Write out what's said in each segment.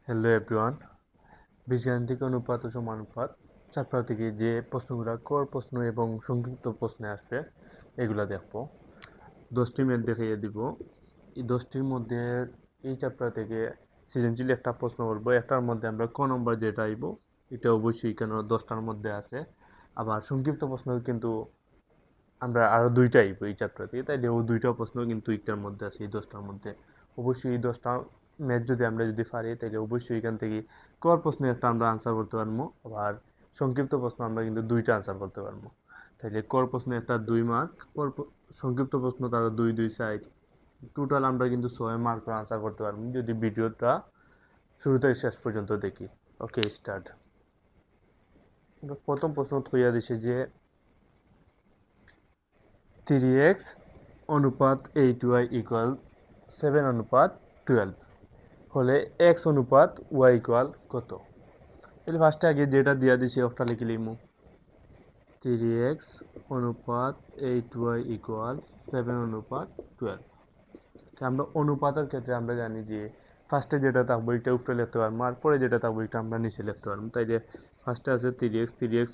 Hello everyone, বীজগাণিতিক অনুপাত ও সমানুপাত chapter থেকে যে প্রশ্নগুলো কর প্রশ্ন এবং সংক্ষিপ্ত প্রশ্নে আসবে এগুলা দেখবো। 10টি ম্যাথ দেখিয়ে দিব। এই 10টির মধ্যে এই চ্যাপ্টার থেকে সৃজনশীল একটা প্রশ্ন করবো, একটার মধ্যে আমরা ক নম্বর যেটা আইব এটা অবশ্যই কেন 10টার মধ্যে আছে। আবার সংক্ষিপ্ত প্রশ্ন কিন্তু আমরা আরো দুইটা আইব এই চ্যাপ্টার থেকে, তাইলে ও দুইটা প্রশ্ন কিন্তু একটার মধ্যে আছে এই 10টার মধ্যে। অবশ্যই এই 10টা ম্যাথ যদি পারি তাহলে অবশ্যই এখান থেকে কর প্রশ্ন একটা আমরা আনসার করতে পারবো, আবার সংক্ষিপ্ত প্রশ্ন আমরা কিন্তু দুইটা আনসার করতে পারবো। তাইলে কর প্রশ্ন একটা 2 মার্ক, সংক্ষিপ্ত প্রশ্ন তারা 2 2 সাইড, টোটাল আমরা কিন্তু 6 মার্ক আনসার করতে পারবো যদি ভিডিওটা শুরু থেকে শেষ পর্যন্ত দেখি। ওকে, স্টার্ট। প্রথম প্রশ্ন হইয়া দিছে যে 3x অনুপাত 8y ইকুয়াল 7:12 হলে x অনুপাত y ইকুয়াল কত? তাহলে ফার্স্টে আগে যেটা দিয়া দিছে ওটা লিখে লিখবো। 3x অনুপাত 8y ইকুয়াল 7:12। আমরা অনুপাতের ক্ষেত্রে আমরা জানি যে ফার্স্টে যেটা থাকবো এটা উপরে লিখতে পারবো, আর পরে যেটা থাকবো এটা আমরা নিচে লিখতে পারবো। তাই যে ফার্স্টে আছে 3x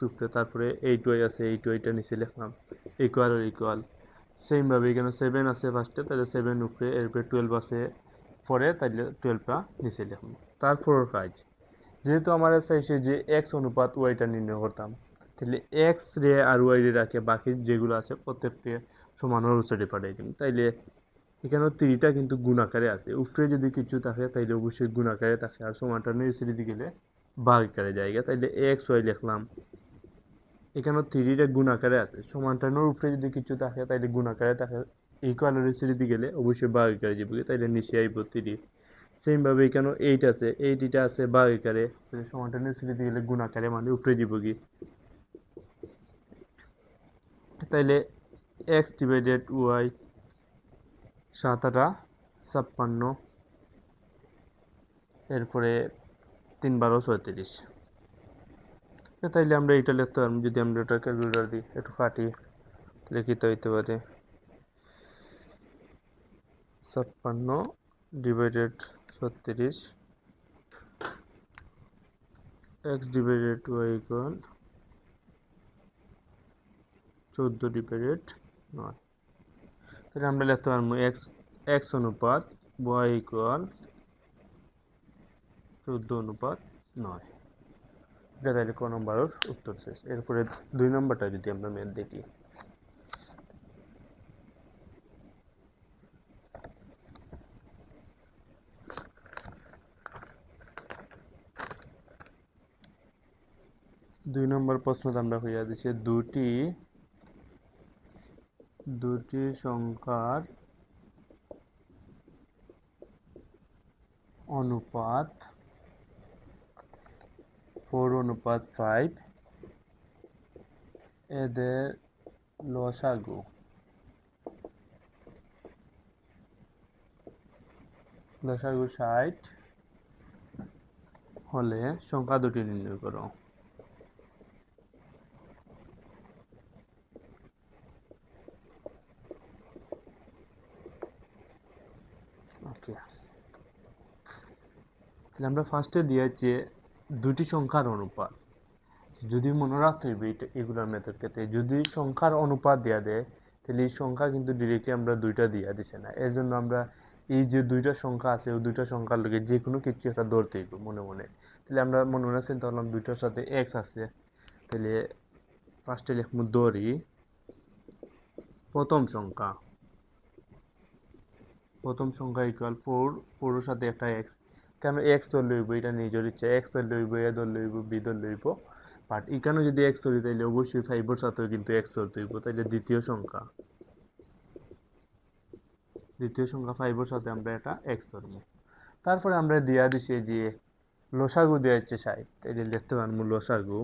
উপরে, তারপরে 8y আছে 8yটা নিচে লিখলাম, ইকুয়াল। সেম ভাবে এখানে 7 আছে ফার্স্টে, তাহলে 7 উপরে, এরপরে 12 আছে পরে, তাহলে 12টা নিচে লিখবো। তারপর কাজ, যেহেতু আমার চাইছে যে এক্স অনুপাত ওয়াইটা নির্ণয় করতাম, তাহলে এক্স রে আর ওয়াই রে রাখে বাকি যেগুলো আছে প্রত্যেককে সমান অনুসারে পাঠাই দিন। তাইলে এখানে 3টা কিন্তু গুণ আকারে আছে, উপরে যদি কিছু থাকে তাইলে অবশ্যই গুণ আকারে থাকে, আর সমানটা নিচে দিকে গেলে ভাগ আকারে জায়গা, তাইলে এক্স ওয়াই লিখলাম। এখানে 3টা গুণ আকারে আছে, সমানটানোর উপরে যদি কিছু থাকে তাইলে গুণ আকারে থাকে, ইকুয়ালের নিচে দিকে গেলে অবশ্যই ভাগ আকারে যাবে, তাইলে নিচে আইব 3। সেম ভাবে এখানে 8 আছে, 8টা আছে ভাগ আকারে, তাহলে সমানটা নিচে দিকে গেলে গুণ আকারে মানে উপরে যাব কি। তাইলে এক্স ডিভাইডেড ওয়াই 7×8 = 56, এরপরে 3×12 = 36। তাইলে আমরা এটা লিখতে পারবো, যদি আমরা এটা ক্যালকুলেটর দিই একটু কাটি লিখিত হইতে পারে 56/36, এক্স ডিভাইডেড ওয়াই ইকুয়াল 14/9। তাহলে আমরা লিখতে পারবো এক্স অনুপাত ওয়াই ইকুয়াল 14/9। এটা তাহলে ক নম্বরের উত্তর শেষ। এরপরে 2 নম্বরটা যদি আমরা ম্যাথ দেখি, দুই নম্বর প্রশ্নটা আমরা হইয়া দিচ্ছে দুটি সংখ্যার অনুপাত 4:5, এদের লসাগু 60 হলে সংখ্যা দুটি নির্ণয় করো। ওকে, তাহলে আমরা ফার্স্টে দিয়েছি দুটি সংখ্যার অনুপাত। যদি মনে রাখতে হবে এগুলোর মেথড ক্ষেত্রে যদি সংখ্যার অনুপাত দেওয়া দেয়, তাহলে এই সংখ্যা কিন্তু ডিরেক্টলি আমরা দুইটা দিয়া দিছে না, এর জন্য আমরা এই যে দুইটা সংখ্যা আছে ওই দুইটা সংখ্যার লোকে যে কোনো কিছু একটা ধরতে হইব মনে মনে। তাহলে আমরা মনে মনে চিন্তা করলাম দুইটার সাথে এক্স আছে, তাহলে ফার্স্টে লিখবো ধরি প্রথম সংখ্যা ইকুয়াল 4, 4-এর সাথে একটা এক্স। কেন এক্স ধরলে হইব, এটা নিজের ইচ্ছা, এক্স ধরলে হইব, এ ধরলে হইব, বি ধরলে হইব, বাট এখানে যদি এক্স ধরি তাহলে অবশ্যই 5-এর সাথেও কিন্তু এক্স ধরতে হইব। তাহলে দ্বিতীয় সংখ্যা 5-এর সাথে আমরা এটা এক্স ধরবো। তারপরে আমরা দিয়া দিছি যে লসাগু দেওয়া হচ্ছে 60, তাইলে লিখতে পারবো লসাগু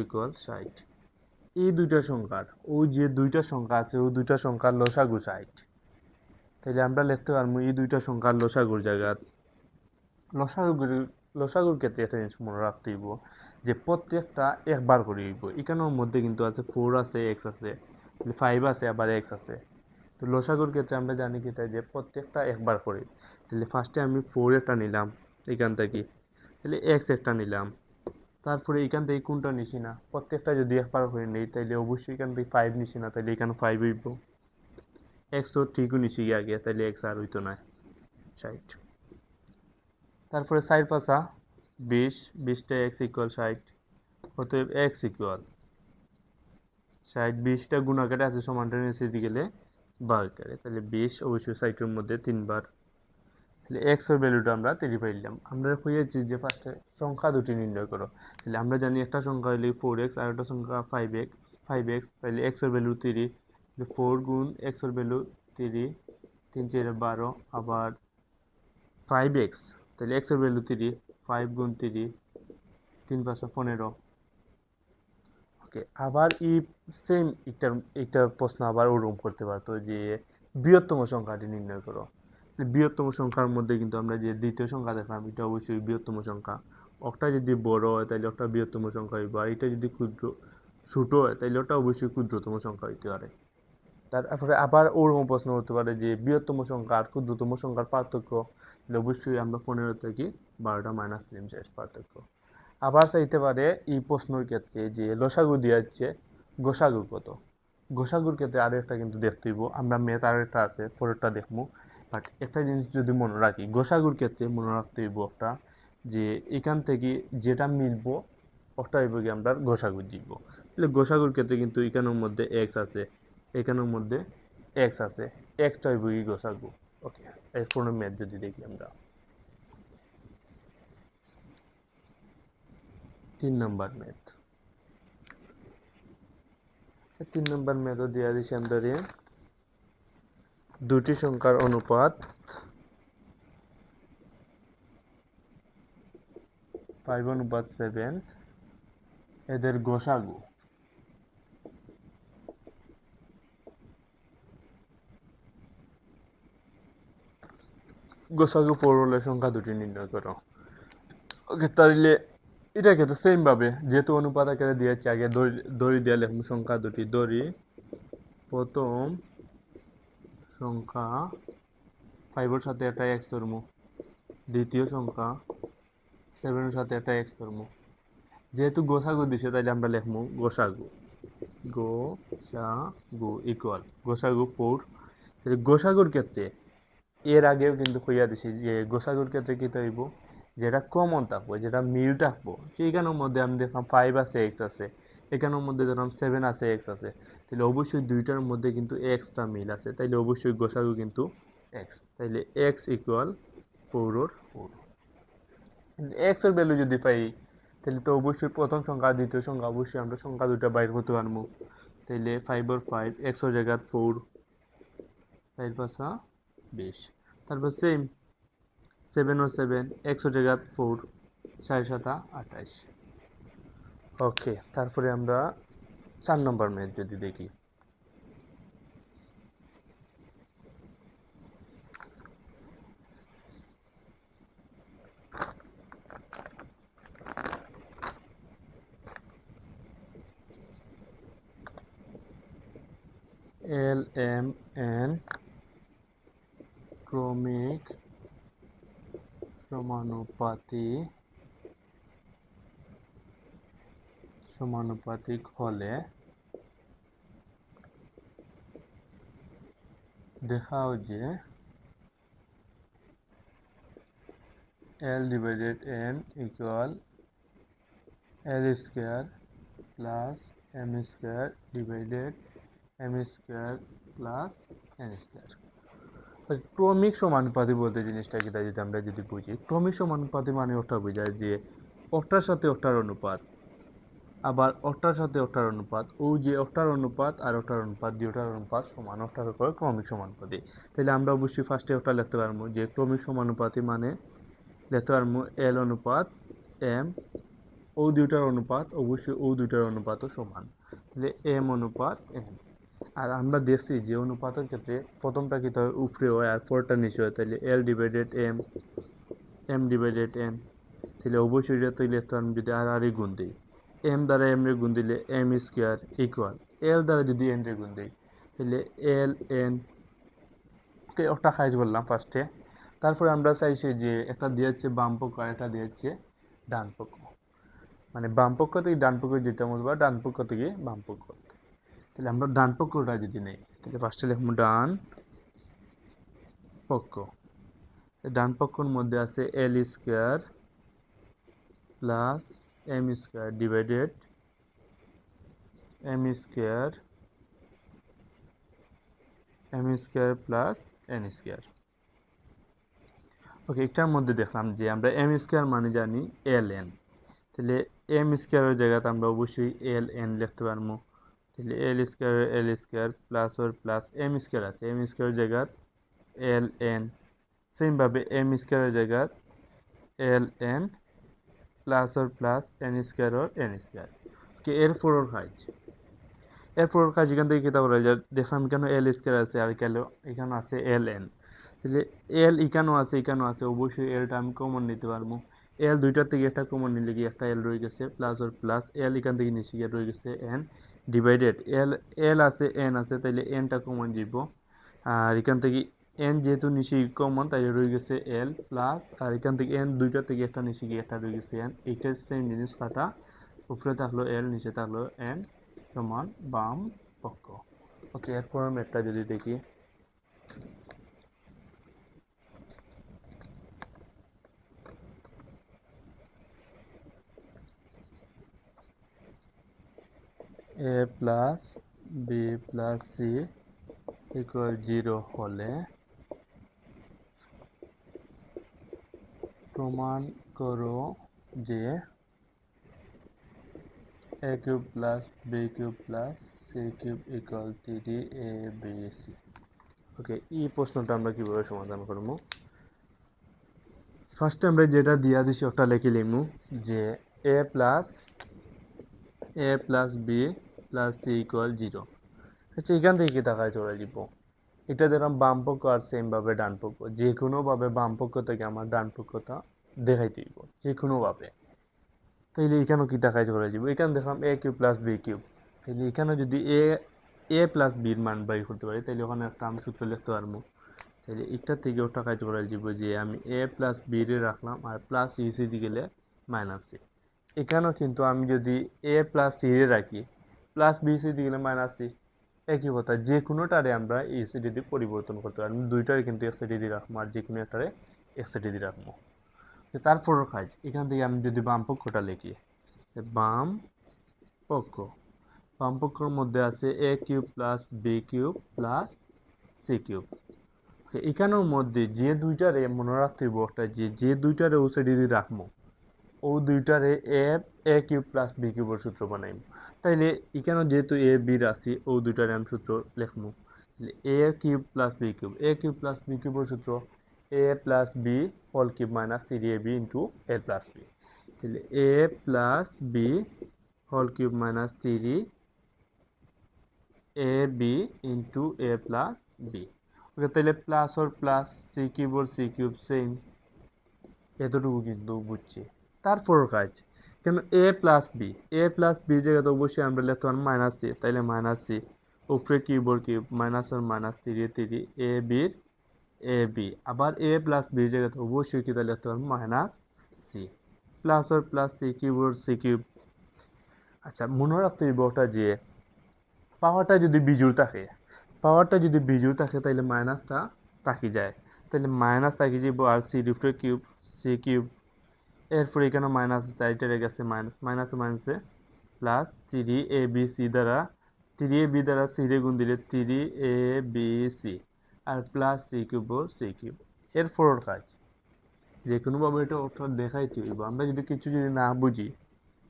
ইকুয়াল 60। এই দুইটা সংখ্যার, ওই যে দুইটা সংখ্যা আছে ওই দুইটা সংখ্যার লসাগু 60, তাহলে আমরা লিখতে পারবো এই দুইটা সংখ্যার লসাগুর জায়গা লসাগুর ক্ষেত্রে একটা জিনিস মনে রাখতে হইব যে প্রত্যেকটা একবার করে হইব। এখানের মধ্যে কিন্তু আছে 4 আছে, এক্স আছে, 5 আছে, আবার এক্স আছে। তো লসাগুর ক্ষেত্রে আমরা জানি কি তাই যে প্রত্যেকটা একবার করে, তাহলে ফার্স্টে আমি 4 একটা নিলাম এখান থেকে, তাহলে এক্স একটা নিলাম, তারপরে এখান থেকে কোনটা নিছি না, প্রত্যেকটা যদি একবার করে নেই তাহলে অবশ্যই এখান থেকে 5 নিছি না, তাহলে এখানে 5 হইব। এক্স তো ঠিকও নিছি আগে, তাহলে এক্স আর হইতো না, 60। তারপরে 4 পাঁচা 20, 20টা এক্স ইকুয়াল 60, অতএব এক্স ইকুয়াল 60, 20টা গুণাকারে আছে সমানটা নিচে গেলে বার করে, তাহলে 20 অবশ্যই 60-এর মধ্যে 3 বার, তাহলে এক্স এর ভ্যালুটা আমরা 3 পাইলাম। আমরা হয়েছি যে ফার্স্টে সংখ্যা দুটি নির্ণয় করো, তাহলে আমরা জানি একটা সংখ্যা হলে 4x আর একটা সংখ্যা 5x, তাহলে এক্স এর ভ্যালু 3, 4 গুণ এক্স এর ভ্যালু 3, 3 4 12, আবার 5x, তাহলে এক্স এর ভ্যালু 3, 5 গুণ 3, 3 5 15। ওকে, আবার এই সেম একটা প্রশ্ন আবার ওরকম করতে পারতো যে বৃহত্তম সংখ্যাটি নির্ণয় করো। বৃহত্তম সংখ্যার মধ্যে কিন্তু আমরা যে দ্বিতীয় সংখ্যা দেখলাম এটা অবশ্যই বৃহত্তম সংখ্যা। ওটা যদি বড় হয় তাহলে ওটা বৃহত্তম সংখ্যা হইব, আর এটা যদি ছোট হয় তাহলে ওটা অবশ্যই ক্ষুদ্রতম সংখ্যা হইতে পারে। তারপরে আবার ওরকম প্রশ্ন হতে পারে যে বৃহত্তম সংখ্যা আর ক্ষুদ্রতম সংখ্যার পার্থক্য, তাহলে অবশ্যই আমরা 15 থেকে 12টা মাইনাস দিলাম শেষ পার্থক্য। আবার চাইতে পারে এই প্রশ্নের ক্ষেত্রে যে লসাগু দিয়ে যাচ্ছে গোসাগু কত। গোসাগুর ক্ষেত্রে আরো একটা কিন্তু দেখতে হইব, আমরা মেথ আরো একটা আছে পরেরটা দেখবো, বাট একটা জিনিস যদি মনে রাখি গোসাগুর ক্ষেত্রে মনে রাখতে হইব একটা, যে এখান থেকে যেটা মিলবো ওটা হইব কি আমরা গোসাগু দিব। তাহলে গোসাগুর ক্ষেত্রে কিন্তু এখানের মধ্যে এক্স আছে, এখানের মধ্যে এক্স আছে, এক্সটা হইব কি গোসাগু। ওকে, এরপর ম্যাথ যদি দেখি আমরা 3 নম্বর ম্যাথ, 3 নম্বর ম্যাথও দেওয়া দিয়েছে আমাদের দুটি সংখ্যার অনুপাত 5:7, এদের গোসাগু। গোসাগু 4 হলে সংখ্যা দুটি নির্ণয় করো। ওকে, তাহলে এটাকে তো সেম ভাবে যেহেতু অনুপাত আকারে দিয়েছে আগে দড়ি দিয়ে লিখবো সংখ্যা দুটি। দড়ি প্রথম সংখ্যা 5-এর সাথে একটা এক্স ধরবো, দ্বিতীয় সংখ্যা 7-এর সাথে একটা এক্স ধরবো। যেহেতু গোসাগু দিছে তাইলে আমরা লিখবো গোসাগু, গোসাগু ইকুয়াল গোসাগু 4। গোসাগুর ক্ষেত্রে এর আগেও কিন্তু কইয়া দিছি যে গোসাগুর ক্ষেত্রে কি হইব, যেটা কমন থাকবো যেটা মিল থাকবো, সেইখানের মধ্যে আমি দেখলাম 5 আছে এক্স আছে, এখানের মধ্যে দেখলাম 7 আছে এক্স আছে, তাহলে অবশ্যই দুইটার মধ্যে কিন্তু এক্সটা মিল আছে, তাইলে অবশ্যই গোসাগু কিন্তু এক্স, তাইলে এক্স ইকুয়াল 4/4। এক্স এর ভ্যালু যদি পাই তাহলে তো অবশ্যই প্রথম সংখ্যা দ্বিতীয় সংখ্যা অবশ্যই আমরা সংখ্যা দুটা বাইর করতে পারবো, তাইলে 5/5 এক্স এর জায়গা 4, 4 5 20। তারপর সেম 7/7 এক্স এর জায়গা 4, 4 7 28। ওকে, তারপরে আমরা 4 নম্বর ম্যাথ যদি দেখি, এল এম এন ক্রমিক সমানুপাতিক হলে দেখাও যে L/N equal L square plus M square divided M square plus N square. ক্রমিক সমানুপাতি বলতে জিনিসটা কি যদি আমরা যদি বুঝি, ক্রমিক সমানুপাতি মানে ওটা বোঝায় যে ওটার সাথে ওটার অনুপাত, আবার ওটার সাথে ওটার অনুপাত, ও যে ওটার অনুপাত আর ওটার অনুপাত দুটার অনুপাত সমান, ওটার উপর ক্রমিক সমানুপাতি। তাহলে আমরা অবশ্যই ফার্স্টে ওটা লিখতে পারবো যে ক্রমিক সমানুপাতি মানে লিখতে পারবো এল অনুপাত এম, ও দুইটার অনুপাত অবশ্যই ও দুইটার অনুপাতও সমান, তাহলে এম অনুপাত এম। আর আমরা দেখছি যে অনুপাতের ক্ষেত্রে প্রথমটা কি হয় উপরে হয় আর পরটা নিচে হয়, তাহলে l divided m, m divided n, তাহলে অবশ্যই এটা তৈরি লিখতে পারবো যদি আর আরই গুণ দিই, এম দ্বারা এম রে গুণ দিলে এম স্কোয়ার ইকুয়াল এল দ্বারা যদি এন রে গুণ দিই তাহলে এল এন ওকে, ওটা কাজ করলাম ফার্স্টে। তারপরে আমরা চাইছি যে একটা দিয়েছে বাম পক্ষ আর একটা দিয়েছে ডান পক্ষ, মানে বাম পক্ষ থেকে ডান পক্ষ যেতে হবে বা ডান পক্ষ থেকে বাম পক্ষ। তাহলে আমরা ডান পক্ষটা যদি নেই, তাহলে ফার্স্টে লিখবো ডান পক্ষ। ডান পক্ষর মধ্যে আছে L square plus M square divided M square plus N square. Okay, এটার মধ্যে দেখলাম যে আমরা এম স্কোয়ার মানে জানি এল এন, তাহলে এম স্কোয়ারের জায়গাতে আমরা অবশ্যই এল এন লিখতে পারবো। তাহলে এল square plus or plus M square আছে, এম স্কোয়ারের জায়গাত এল এন, সেমভাবে এম স্কোয়ারের জায়গাত L N plus or plus N square or N square. Okay, এরপর কাজ এখান থেকে কিতা করা যায়, দেখলাম কেন এল স্কোয়ার আছে আর কেন এখানে আছে এল এন। তাহলে এল এখানেও আছে, অবশ্যই এলটা আমি কমন নিতে পারবো। এল দুইটার থেকে একটা কমন নিলে কি একটা এল রয়ে গেছে, প্লাস ওর প্লাস এল এখান থেকে নিচে গিয়ে রয়ে গেছে এন ডিভাইডেড এল, এল আছে এন আছে, তাইলে এনটা কমন দিব। আর এখান থেকে এন যেহেতু নিচে কমন, তাই রয়ে গেছে এল প্লাস, আর এখান থেকে এন দুইটার থেকে একটা নিচে গিয়ে একটা রয়ে গেছে এন, এইটা সেম জিনিস কাটা, উপরে থাকলো এল নিচে থাকলো এন সমান বাম পক্ষ। ওকে, এরপর আমি একটা যদি দেখি, a plus b plus c equal 0 হলে প্রমাণ করো যে a cube plus b cube plus c cube equal 3ab। Okay, এই প্রশ্নটা আমরা কিভাবে সমাধান করবো? ফার্স্টে আমরা যেটা দিয়া দিছি ওটা লিখে লিখবো যে a plus b plus c equal 0। আচ্ছা, এখান থেকে কি টাকা চলে দিব, এটা দেখলাম বাম পক্ষ আর সেম ভাবে ডান পক্ষ, যে কোনো ভাবে বাম পক্ষ থেকে আমার ডান পক্ষটা দেখাইতে দিব, যে কোনো ভাবে। তাইলে এখানেও কি টাকায় চলে যাব, এখানে দেখলাম এ কিউব প্লাস বি কিউব, তাইলে এখানে যদি এ প্লাস বির মান বাই করতে পারি, তাইলে ওখানে একটা আমি সূত্র লিখতে পারবো। তাহলে এটা থেকে ওটা কাজ করে দিব যে আমি এ প্লাস বি রে রাখলাম, আর প্লাস সি দিয়ে গেলে মাইনাস সি। এখানেও কিন্তু আমি যদি এ প্লাস সি রে রাখি, প্লাস বি সি দিয়ে গেলে মাইনাস সি, একই কথা। যে কোনোটারে আমরা এই সিডি দিয়ে পরিবর্তন করতে পারি, দুইটারে কিন্তু এক সাইডে দিয়ে রাখবো আর যে কোনো একটারে এক সাইডে দিয়ে রাখবো। তারপরও কাজ, এখান থেকে আমি যদি বাম পক্ষটা লিখি, বাম পক্ষ, বাম পক্ষের মধ্যে আছে a cube plus b cube plus c cube. এখানের মধ্যে যে দুইটারে মনে রাখতে হইব একটা, যে দুইটারে ও সাইডে দিয়ে রাখবো, ও দুইটারে এ কিউব প্লাস বি কিউবের সূত্র বানাইব। তাইলে এখানে যেহেতু এ বি রাশি, ও দুইটারে আমি সূত্র লিখবো। এ কিউব প্লাস বি কিউবের সূত্র a plus b whole cube minus 3ab into a plus b. তাহলে a plus b whole cube minus 3ab into a plus b. Okay, তাহলে plus or plus c cube or c cube same, এতটুকু কিন্তু বুঝছি। তারপর কাজ, কেন এ plus B জায়গাতে অবশ্যই আমরা লিখতে পারবো মাইনাস সি, তাইলে মাইনাস সি উপরে কিউবর কিউব মাইনাস ওর মাইনাস 3 এ বির এ বি, আবার এ প্লাস বি জায়গাতে অবশ্যই কি তাহলে লিখতে পারবো minus C plus or plus C কিউবর C cube. আচ্ছা, মনে রাখতে হইব ওটা যে পাওয়ারটা যদি বিজুর থাকে তাইলে মাইনাসটা থাকি যায়, তাহলে মাইনাস থাকি যাব আর সি উপরে কিউব সি কিউব, এরপর এখানে মাইনাস সাইডে রেখে গেছে মাইনাস, মাইনাসে প্লাস 3abc দ্বারা 3ab দ্বারা সি রে গুণ দিলে 3abc আর প্লাস সি কিউব। এরপর কাজ, যে কোনোভাবে এটা অর্থাৎ দেখাইতে হইব। আমরা যদি কিছু যদি না বুঝি,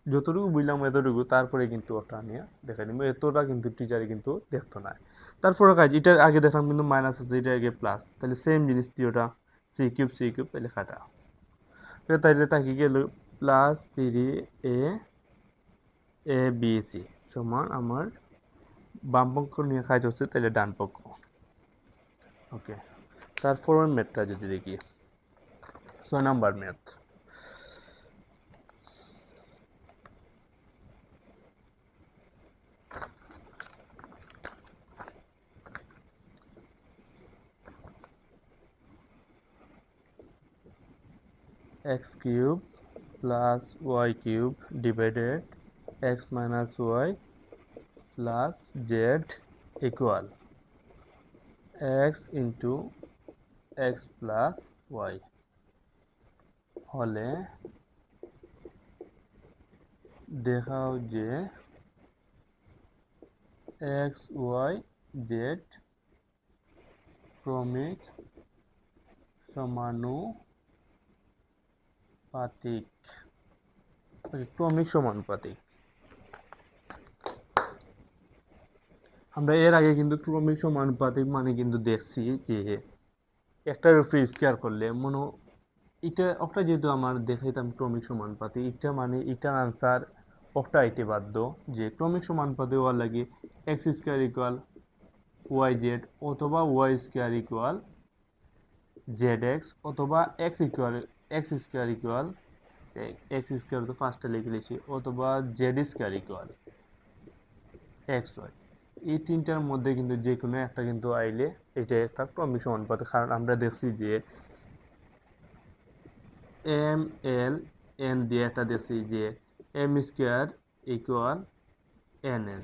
যতটুকু বুঝলাম এতটুকু, তারপরে কিন্তু ওটা নিয়ে দেখাই দিব, এতটা কিন্তু টিচারে কিন্তু দেখতো না। তারপরে কাজ, এটার আগে দেখলাম কিন্তু মাইনাস আছে, এটা আগে প্লাস, তাহলে সেম জিনিস দিয়ে ওটা সি কিউব তাহলে কাটা, তাইলে তাকে গেল প্লাস 3abc সমান আমার বাম পক্ষ নিয়ে কাজ হচ্ছে, তাহলে ডান পক্ষ। ওকে, তারপর ম্যাথটা যদি দেখি, 6 number math. X cube plus y cube divided x minus y plus z equal x into x plus y হলে দেখাও যে এক্স ওয়াই জেড ক্রমিক সমানুপাতিক ক্রমিক সমানুপাতিক। আমরা এর আগে কিন্তু ক্রমিক সমানুপাতিক মানে কিন্তু দেখছি যে একটার উপরে স্কোয়ার করলে মনে এটা একটা যেহেতু আমার দেখাইতাম ক্রমিক সমানুপাতিক এটা মানে এটার আনসার একটা আইতে বাধ্য যে ক্রমিক সমানুপাতিক হওয়ার লাগে x square equal y z অথবা y square equal z x অথবা x square equal x square তো ফার্স্টে লিখে লিখছি অথবা z square equal x y. এই তিনটার মধ্যে কিন্তু যে কোনো একটা কিন্তু আইলে এটা একটা ক্রমিক সমানুপাতিক, কারণ আমরা দেখছি যে এম এল এন দিয়ে একটা দেখছি যে m square equal n n,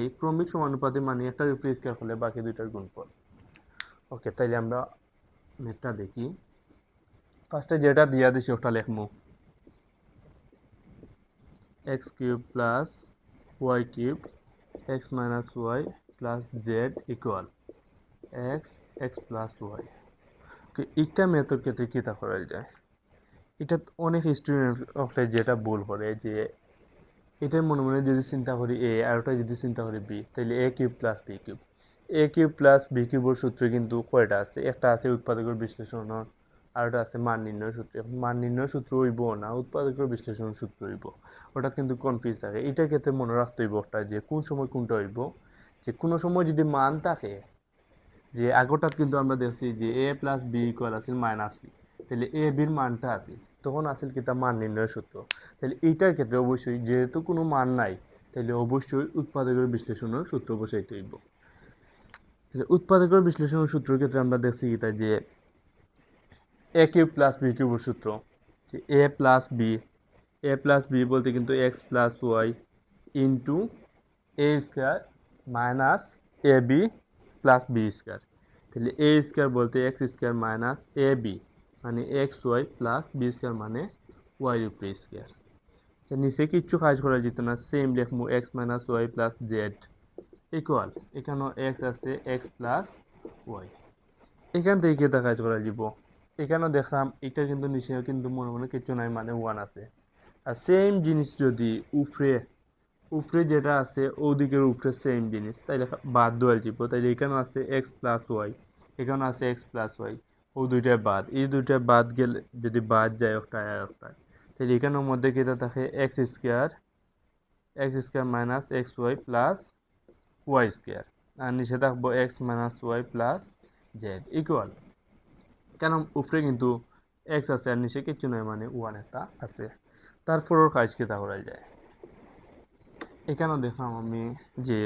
এই ক্রমিক সমানুপাতিক মানে একটার উপরে স্কোয়ার করলে বাকি দুইটার গুণফল। ওকে, তাইলে আমরা নেটটা দেখি। ফার্স্টে যেটা দিয়া দিছি ওটা লিখবো x cube plus y cube x minus y plus z equal x x plus y. এইটা মেথড ক্ষেত্রে কীটা করা যায়, এটা অনেক স্টুডেন্ট অফলে যেটা ভুল করে যে এটার মনে মনে যদি চিন্তা করি এ আর ওটা যদি চিন্তা করি বি, তাহলে এ কিউব প্লাস বি কিউব। এ কিউব প্লাস বি কিউবের সূত্র কিন্তু কয়টা আছে, একটা আছে উৎপাদকের বিশ্লেষণ আর ওটা আছে মান নির্ণয় সূত্র। মান নির্ণয় সূত্র হইব না উৎপাদকের বিশ্লেষণ সূত্র হইব, ওটা কিন্তু কনফিউজ থাকে। এটার ক্ষেত্রে মনে রাখতে হইব ওটা যে কোন সময় কোনটা হইব, যে কোনো সময় যদি মান থাকে যে আগরটা কিন্তু আমরা দেখছি যে এ প্লাস বি ইকুয়াল আছে মাইনাস সি, তাহলে এ বির মানটা আছে তখন আসলে কি তা মান নির্ণয়ের সূত্র। তাহলে এইটার ক্ষেত্রে অবশ্যই যেহেতু কোনো মান নাই তাহলে অবশ্যই উৎপাদকের বিশ্লেষণের সূত্র বসাইতে হইব। উৎপাদকের বিশ্লেষণের সূত্রের ক্ষেত্রে আমরা দেখছি এটা যে এ কিউব প্লাস বি কিউবের সূত্র, যে এ প্লাস বি বলতে কিন্তু x plus y into a square minus a b plus b square. তাহলে এ স্কোয়ার বলতে x square minus a b মানে x y plus b square মানে y উপরে স্কোয়ার। নিচে কিচ্ছু কাজ করা যেত না, সেম লিখবো x minus y plus z equal এখানেও এক্স আছে এক্স প্লাস ওয়াই। এখান থেকে কেটা কাজ করা যাব, এখানেও দেখলাম এটা কিন্তু নিচে কিন্তু মনে মনে কিছু নাই মানে ওয়ান আছে। আর সেম জিনিস যদি উপরে যেটা আছে ওদিকের উপরে সেম জিনিস তাইলে বাদ দেওয়া যাব, তাইলে এখানেও আছে এক্স প্লাস ওয়াই এখানেও আছে এক্স প্লাস ওয়াই, ও দুইটা বাদ, এই দুইটা বাদ গেলে যদি বাদ যায় একটা একটা, তাহলে এখানের মধ্যে কেটা থাকে x square minus x y plus y square, আর নিচে থাকবো x minus y plus z equal, কেন উপরে কিন্তু এক্স আছে আর নিচে কিছু নয় মানে ওয়ান একটা আছে। তারপরেও কাজ কেটা করা যায়, এখানেও দেখলাম আমি যে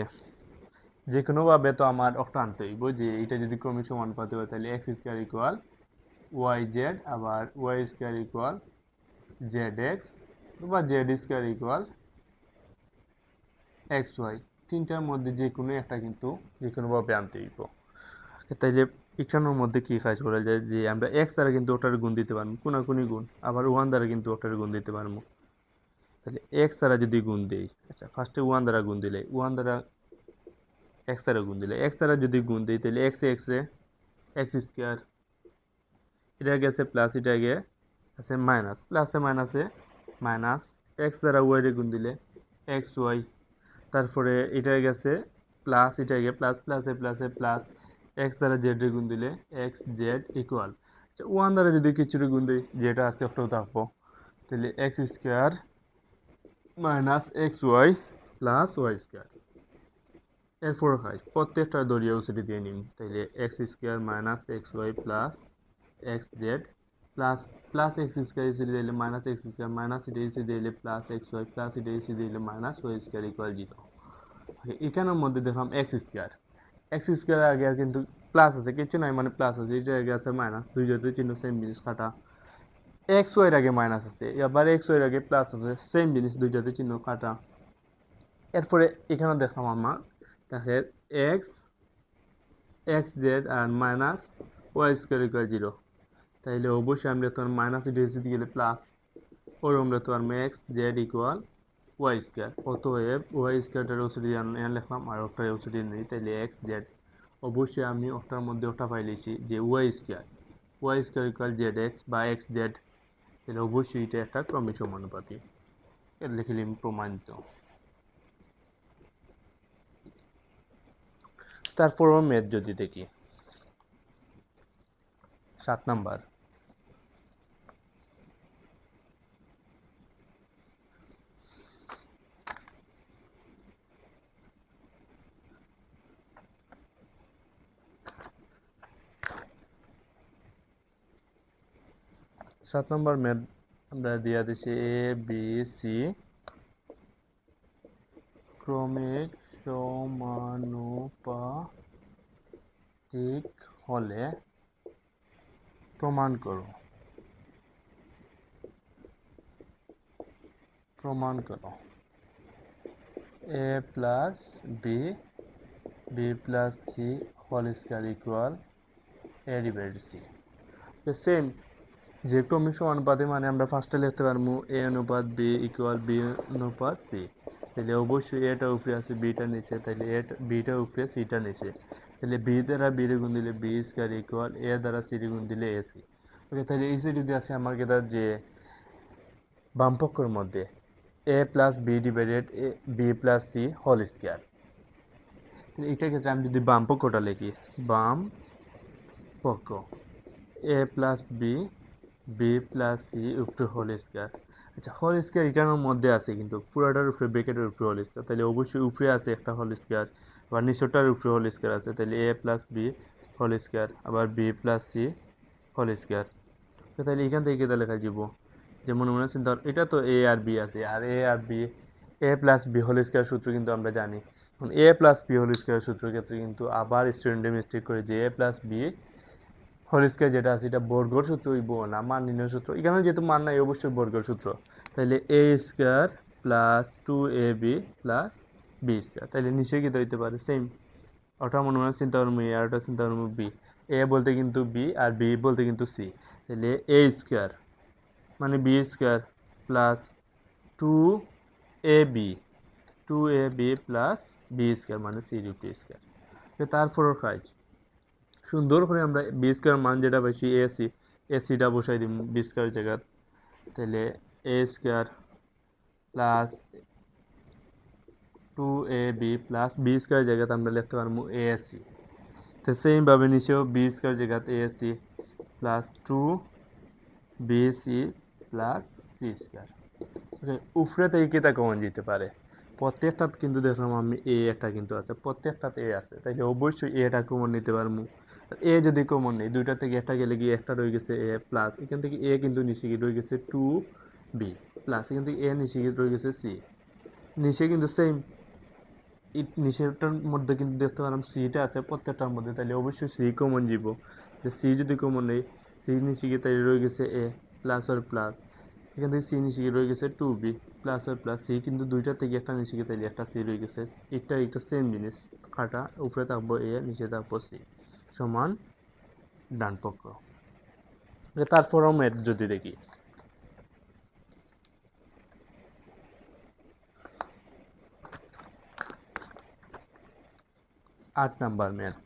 যে কোনোভাবে তো আমার একটা আনতে হইব যে এটা যদি ক্রমিক সমানুপাতে হয় তাহলে x square equal y z, আবার y square equal z x বা z square equal x y. তিনটার মধ্যে যে কোনো একটা কিন্তু যে কোনোভাবে আনতে হইব। তাইলে এখানের মধ্যে কি কাজ করা যায় যে আমরা এক্স দ্বারা কিন্তু ওটার গুণ দিতে পারবো কোনাকুনি গুণ, আবার ওয়ান দ্বারা কিন্তু ওটার গুণ দিতে পারবো। তাহলে এক্স দ্বারা যদি গুণ দেই, আচ্ছা ফার্স্টে ওয়ান দ্বারা গুণ দিলে ওয়ান দ্বারা এক্স দ্বারা গুণ দিলে এক্স দ্বারা যদি গুণ দিই তাহলে এক্স এক্স স্কোয়ার, এটা গেছে প্লাস এটা গিয়ে আছে মাইনাস, প্লাসে মাইনাসে মাইনাস, এক্স দ্বারা ওয়াই রে গুণ দিলে এক্স ওয়াই, তারপরে এটা গেছে প্লাস এটা গিয়ে প্লাস প্লাসে প্লাসে প্লাস, এক্স দ্বারা জেড রে গুণ দিলে এক্স জেড ইকুয়াল, ওয়ান দ্বারা যদি কিছুটা গুণ দিই যেটা আছে একটাও থাকবো, তাহলে x square minus x y plus y square. এরপর হয় প্রত্যেকটা দড়িয়া উচুটি দিয়ে নিন, তাইলে x square minus x y plus x z plus plus x square ইসে দিলে মাইনাস এক্স স্কোয়ার মাইনাস এটা ইসে দিলে প্লাস এক্স ওয়াই প্লাস এটা ইসে দিলে মাইনাস ওয়াই স্কোয়ার ইকুয়াল 0। এখানের মধ্যে দেখলাম এক্স স্কোয়ার আগে কিন্তু প্লাস আছে কিছু নাই মানে প্লাস আছে, এটা আগে আছে মাইনাস, দুই জাতীয় চিহ্ন সেম জিনিস কাটা। এক্স ওয়াইয়ের আগে মাইনাস আছে, আবার এক্স ওয়াইয়ের আগে প্লাস আছে, সেম জিনিস, দুইটাতে চিহ্ন কাটা। এরপরে এখানে দেখলাম আমার দেখে এক্স এক্স জেড আর মাইনাস ওয়াই স্কোয়ার ইকুয়াল 0, তাইলে অবশ্যই আমরা তো মাইনাস ডিরেক্ট গেলে প্লাস, ওর আমরা তো আর x z equal y square, অতএব ওয়াই স্কোয়ারটার ওসিডি লিখলাম আর ওটার ওসিডি নেই, তাইলে এক্স জেড, অবশ্যই আমি ওটার মধ্যে ওটা পাইলেছি যে y square equal z x বা এক্স জেড, তাহলে অবশ্যই এটা একটা ক্রমিক সমানুপাতি, এর লিখলাম প্রমাণিত। তারপরও ম্যাথ যদি দেখি 7 নাম্বার, ম্যাথ আমরা দিয়া দিছি এ বি সি ক্রমিক সমানুপাতিক হলে প্রমাণ করো। A plus b b plus c whole square equal a divided c. Same যে ক্রমিক সমানুপাতে মানে আমরা ফার্স্টে লিখতে পারবো এ অনুপাত বি ইকুয়াল বি অনুপাত সি, তাহলে অবশ্যই এটা উপরে আছে বিটা নিচে, তাহলে বিটা উপরে সিটা নিচে, তাহলে বি দ্বারা বি রে গুণ দিলে বি স্কয়ার ইকুয়াল এ দ্বারা সি রে গুণ দিলে এসি। ওকে, তাহলে এই যদি আছে আমার কেটা যে বাম পক্ষের মধ্যে a plus b divided b plus c whole square, এইটার ক্ষেত্রে আমি যদি বাম পক্ষটা লিখি, বাম পক্ষ a plus b b plus c উপরে হোল স্কয়ার। আচ্ছা, হোল স্কয়ার এটার মধ্যে আছে কিন্তু পুরোটার উপরে ব্র্যাকেটের উপরে হোল স্কয়ার, তাহলে অবশ্যই উপরে আছে একটা হোল স্কয়ার, আবার নিচটার উপরে হোল স্কয়ার আছে, তাহলে a plus b whole square আবার b plus c whole square. তাহলে এখান থেকে এটা লেখা যাব যে মনে মনে চিন্তা, এটা তো এ আর বি আছে, আর এ আর B A plus b whole square সূত্র কিন্তু আমরা জানি। এখন এ প্লাস বি হোল স্কয়ার সূত্রের ক্ষেত্রে কিন্তু আবার স্টুডেন্টের মিস্টেক করে যে a plus b whole square যেটা আছে এটা বর্গর সূত্র হইব না মান নির্ণয় সূত্র, এখানে যেহেতু মান নাই অবশ্যই বর্গর সূত্র, তাহলে a square plus 2ab plus b square, তাহলে নিচে কি হইতে পারে সেম, ওটা মনে মনে চিন্তা করবো এ আর ওটা চিন্তা করবো বি, এ বলতে কিন্তু বি আর বি বলতে কিন্তু সি, তাহলে এ স্কয়ার মানে b square plus 2ab plus b square মানে সি রুট স্কয়ার। তারপরের কাজ সুন্দর করে আমরা বি স্কয়ার মান যেটা পাইছি এসিটা বসাই দিব বি স্কয়ার জায়গা, তাহলে a square plus 2ab plus b square জায়গাতে আমরা লিখতে পারবো এএসি, তো সেমভাবে নিচেও বি স্কয়ার জায়গাতে এএসি plus 2bc plus c square. উপরে থেকে কেটা কমন যেতে পারে, প্রত্যেকটা কিন্তু দেখলাম আমি এ একটা কিন্তু আছে, প্রত্যেকটাতে এ আছে, তাইলে অবশ্যই এটা কমন নিতে পারবো। এ যদি কমন নেই, দুইটা থেকে একটা গেলে গিয়ে একটা রয়ে গেছে এ প্লাস, এখান থেকে এ কিন্তু নিচে গিয়ে রয়ে গেছে 2b প্লাস, এখান থেকে এ নিচে গিয়ে রয়ে গেছে সি, নিচে কিন্তু সেম নিচেরটার মধ্যে কিন্তু দেখতে পারলাম সিটা আছে প্রত্যেকটার মধ্যে, তাহলে অবশ্যই সি কমন যাব, যে সি যদি কমন নেই, সি নিচে গিয়ে তাই রয়ে গেছে এ প্লাস আর প্লাস, এখান থেকে সি নিচে গিয়ে রয়ে গেছে 2b প্লাস আর প্লাস, সি কিন্তু দুইটা থেকে একটা নিচে গিয়ে তাইলে একটা সি রয়ে গেছে, একটা সেম জিনিস কাটা, উপরে থাকবো এ নিচে থাকবো সি সমান ডান পক্ষ। তারপরও ম্যাথ যদি দেখি 8 number math,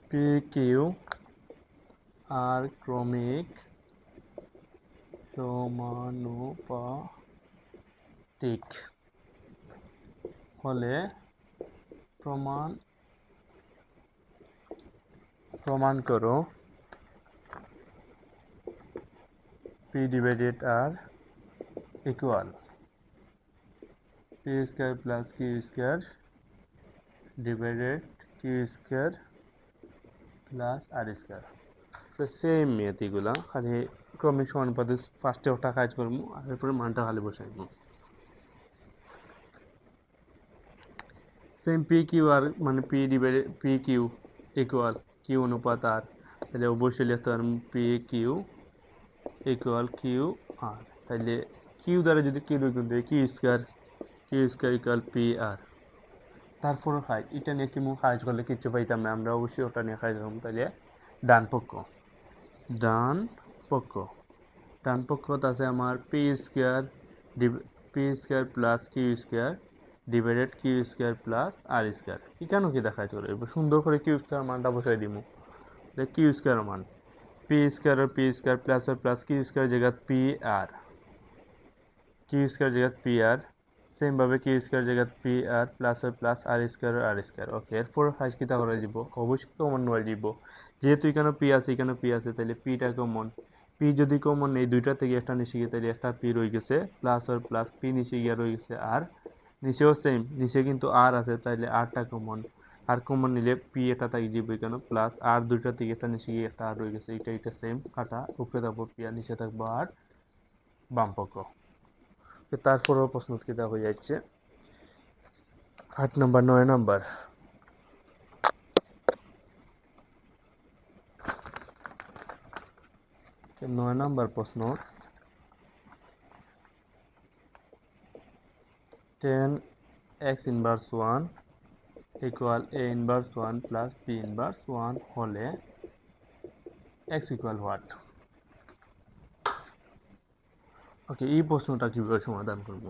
p q r ক্রমিক সমানুপাতিক হলে প্রমাণ করো p divided r equal p square plus q square divided q square plus r square. তো সেম ম্যাথ এগুলা, খালি ক্রমিক সমানুপাতে ফার্স্টে ওটা কাজ করবো আর এরপরে মানটা খালি বসাইব। সেম পি কিউ আর মানে p divided p q equal q অনুপাত আর, তাহলে অবশ্যই লিখতে পারবো p q equal q r. তাহলে কিউ দ্বারা যদি কিউ গুণ দেয় q square equal p r. তারপর হাইট এটা নিয়ে কি মুখ কাজ করলে কিচ্ছু পাইতাম না, আমরা অবশ্যই ওটা নিয়ে কাজ করবো। তাহলে ডান পক্ষ ডান পক্ষ ডান পক্ষত আছে আমার p square plus q square divided q square plus r square. এখানেও কি দেখা চলে সুন্দর করে কিউ স্কোয়ার মানটা বসাই দিব। কিউ স্কোয়ার মান p square plus q square জায়গা পি আর সেম ভাবে কিউ স্কোয়ার জায়গা p r plus r square. Okay, এরপর ফাইজ কিতা করে দিব, অবশ্যই কমন নয় দিব। যেহেতু এখানে পি আছে তাহলে পিটা কমন। পি যদি কমন নেই দুইটা থেকে একটা নিচে গিয়ে তাহলে একটা পি রয়ে গেছে প্লাস পি নিচে গিয়ে রয়ে গেছে আর। নিচেও সেম, নিচে কিন্তু আর আছে তাহলে আরটা কমন। আর কমন নিলে পি এটা তাকে দিব এখানে প্লাস আর দুইটা থেকে একটা নিচে গিয়ে একটা আর রয়ে গেছে, এটা সেম কাটা উপরে থাকবো পি আর নিচে থাকবো আর বাম পক্ষ। তারপরেও প্রশ্ন কিতা হয়ে যাচ্ছে 9 নাম্বার। 9 নাম্বার প্রশ্ন, 10x inverse 1 equal a inverse 1 plus b inverse 1 হলে x ইকুয়াল হোয়াট। ওকে, এই প্রশ্নটা কিভাবে সমাধান করব।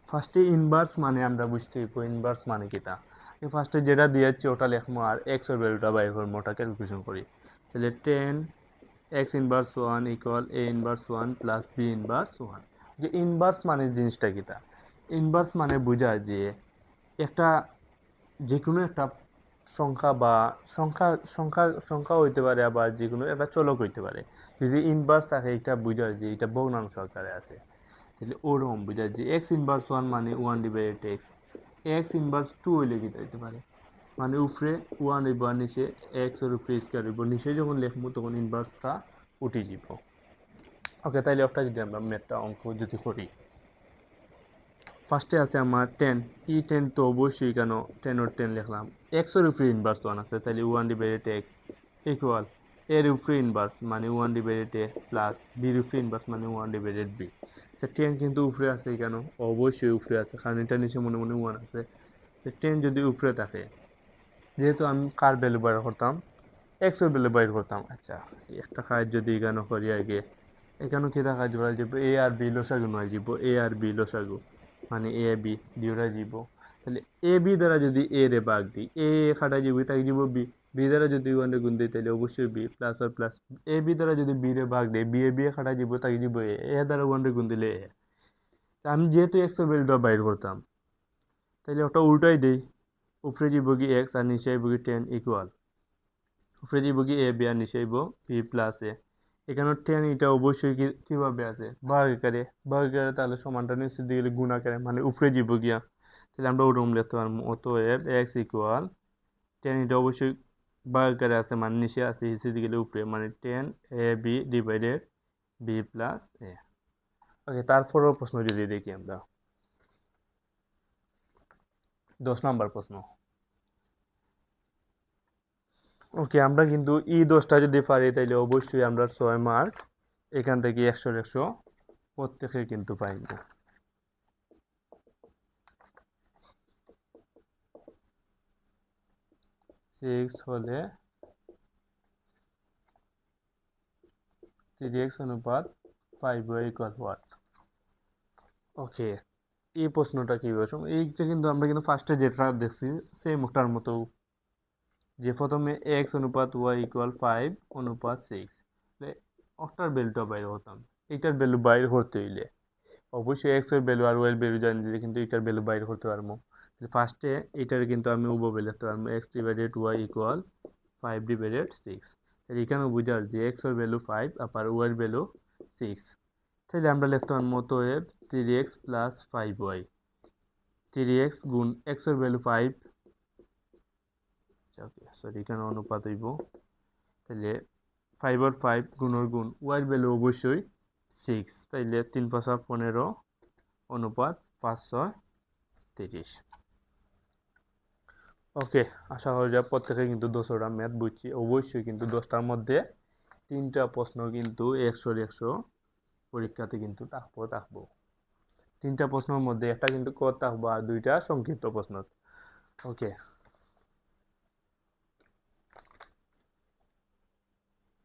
ফার্স্টে ইনভার্স মানে আমরা বুঝতে হইব ইনভার্স মানে কিটা। ফার্স্টে যেটা দিয়েছে ওটা লিখবো আর x এর ভ্যালুটা বাইর করবো, ওটা ক্যালকুলেশন করি। তাহলে 10x inverse 1 equal a inverse 1 plus b inverse 1। যে ইনভার্স মানে জিনিসটা কিটা, ইনভার্স মানে বোঝায় যে একটা যে কোনো একটা সংখ্যা বা সংখ্যা সংখ্যা সংখ্যা হইতে পারে, আবার যে কোনো একটা চলক হইতে পারে। যদি ইনভার্স থাকে এটা বোঝায় যে এটা ভগ্নাংশ আকারে আছে। তাহলে ওরকম বোঝায় যে এক্স ইনভার্স 1 মানে 1 ডিভাইডেড এক্স। এক্স ইনভার্স 2 হইলে কি হইতে পারে, মানে উপরে 1 হইব আর নিচে এক্স এর উপরে স্কয়ার হইব। নিচে যখন লিখবো তখন ইনভার্সটা উঠে যাব। ওকে, তাইলে একটা যদি আমরা ম্যাথটা অঙ্ক যদি করি, ফার্স্টে আছে আমার 10, ই 10 তো অবশ্যই কেন 10 ওর 10 লিখলাম। এক্স এর উপরে ইনভার্স 1 আছে তাহলে 1 ডিভাইডেড এক্স ইকুয়াল এর উপরে ইনভার্স মানে 1 ডিভাইডেড এ প্লাস বির উপরে ইনভার্স মানে 1 ডিভাইডেড বি। আচ্ছা 10 কিন্তু উপরে আছে কেন, অবশ্যই উপরে আছে কারণ এটা নিচে মনে মনে 1 আছে। 10 যদি উপরে থাকে, যেহেতু আমি কার ভ্যালু বাইর করতাম, এক্স এর ভ্যালু বাইর করতাম। আচ্ছা একটা কাজ যদি এখানে করি আগে, এখানে কি দেখা যাবে যে এ আর বি লসাগু নয় যাব, এ আর বি লসাগু মানে এ বি দুইটা যাব। তাহলে এ বি দ্বারা যদি এ রে ভাগ দিই, এ খাটা যাব তাই যাব বি, বি দ্বারা যদি ওয়ান রে গুণ দিই তাহলে অবশ্যই B plus R plus. A B দ্বারা যদি বি রে ভাগ দিই, বি এ খাটা যাব তাই যাব এ, এ দ্বারা ওয়ান রে গুণ দিলে এ। আমি যেহেতু এক্স এর ভ্যালুটা বাইর করতাম তাহলে ওটা উল্টাই দেই, উপরে যাব কি এক্স আর নিচে আইব কি 10 ইকুয়াল উপরে যাব কি এ বি আর নিচে আইব বি প্লাস এ। এখানে 10 এটা অবশ্যই কিভাবে আছে ভাগাকারে, তাহলে সমানটা নিচে দিয়ে গেলে গুণ আকারে মানে উপরে যাব গিয়া। তাহলে আমরা ওরকম লিখতে পারবো, অতএব এক্স ইকুয়াল 10 এটা অবশ্যই ভাগাকারে আছে মানে নিচে আছে, নিচে দিয়ে গেলে উপরে মানে 10 A B divided b plus এ। ওকে, তারপরেও প্রশ্ন যদি দেখি আমরা 10 নাম্বার প্রশ্ন। ওকে, আমরা কিন্তু এই 10টা যদি পারি তাহলে অবশ্যই আমরা 6 মার্ক এখান থেকে 100 প্রত্যেকে কিন্তু পাইব। 6 হলে 3x অনুপাত 5y ইকুয়াল হোয়াট। ওকে, এই প্রশ্নটা কি বলছো, এইটা কিন্তু আমরা কিন্তু ফার্স্টে যেটা দেখছি সেম ওটার মতো, যে প্রথমে এক্স অনুপাত ওয়াই ইকুয়াল 5 অনুপাত 6, ওটার ভ্যালুটা বাইর হতাম। এইটার ভ্যালু বাইর করতে হইলে অবশ্যই এক্স এর ভ্যালু আর ওয়াই এর ভ্যালু জানলে কিন্তু এটার ভ্যালু বাইর করতে পারবো। ফার্স্টে এটার কিন্তু আমি উভয় লিখতে পারবো, x divided y equal 5 divided 6। তাহলে এখানে বুঝার যে এক্স এর ভ্যালু 5 আবার ওয়াই এর ভ্যালু 6। তাহলে আমরা লিখতে পারবো অতএব 3x প্লাস 5y। 3x গুণ এক্স এর ভ্যালু 5, সরি এখানে অনুপাত হইব। তাহলে 5 আর 5 গুণের গুণ, ওয়াই এর ভ্যালু অবশ্যই 6, তাইলে 3 5 15 অনুপাত 5 6 30। ওকে, আশা করা যায় প্রত্যেকে কিন্তু 10টা ম্যাথ বুঝছি। অবশ্যই কিন্তু 10টার মধ্যে 3টা প্রশ্ন কিন্তু 100-100 পরীক্ষাতে কিন্তু থাকবো। 3টা প্রশ্নের মধ্যে একটা কিন্তু ক থাকবো আর 2টা সংক্ষিপ্ত প্রশ্ন। ওকে।